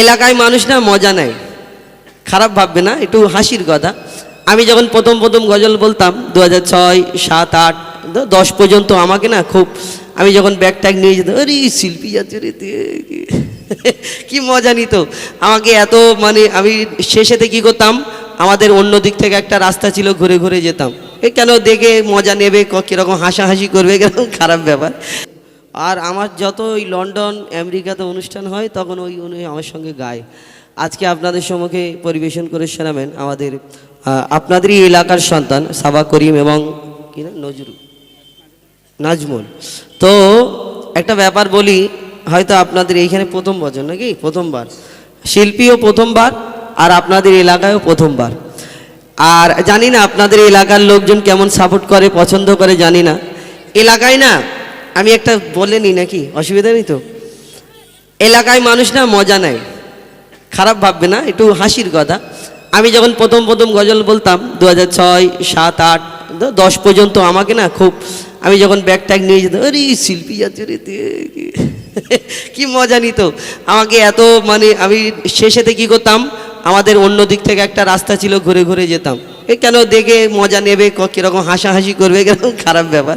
এলাকায় মানুষ না মজা নেয়, খারাপ ভাববে না, একটু হাসির কথা। আমি যখন প্রথম প্রথম গজল বলতাম 2006, 7, 8, 10 পর্যন্ত আমাকে না খুব, আমি যখন ব্যাগ ট্যাগ নিয়ে যেতাম, আরে শিল্পী যাচ্ছে রে কি মজা নিত আমাকে এত, মানে আমি শেষেতে কী করতাম, আমাদের অন্য দিক থেকে একটা রাস্তা ছিল, ঘুরে ঘুরে যেতাম, এ কেন দেখে মজা নেবে, কীরকম হাসাহাসি করবে, কেরকম খারাপ ব্যাপার। আর আমার যত ওই লন্ডন আমেরিকাতে অনুষ্ঠান হয় তখন উনি আমার সঙ্গে গায়। আজকে আপনাদের সম্মুখে পরিবেশন করে শোনাবেন আমাদের আপনাদেরই এলাকার সন্তান সাবা করিম এবং কি না নাজমুল। তো একটা ব্যাপার বলি, হয়তো আপনাদের এইখানে প্রথম বছর নাকি, প্রথমবার শিল্পীও প্রথমবার, আর আপনাদের এলাকায়ও প্রথমবার। আর জানি না আপনাদের এলাকার লোকজন কেমন সাপোর্ট করে, পছন্দ করে জানি না। এলাকায় না, আমি একটা বলে নিই নাকি, অসুবিধা নেই তো? এলাকায় মানুষ না মজা নেয়, খারাপ ভাববে না, একটু হাসির কথা। আমি যখন প্রথম প্রথম গজল বলতাম 2006, 7, 8, 10 পর্যন্ত আমাকে না খুব, আমি যখন ব্যাগ ট্যাগ নিয়ে যেতাম, আরে শিল্পী যাচ্ছে রে কি মজা নিত আমাকে এত, মানে আমি শেষেতে কী করতাম, আমাদের অন্য দিক থেকে একটা রাস্তা ছিল, ঘুরে ঘুরে যেতাম, এ কেন দেখে মজা নেবে, কীরকম হাসাহাসি করবে, কেরকম খারাপ ব্যাপার।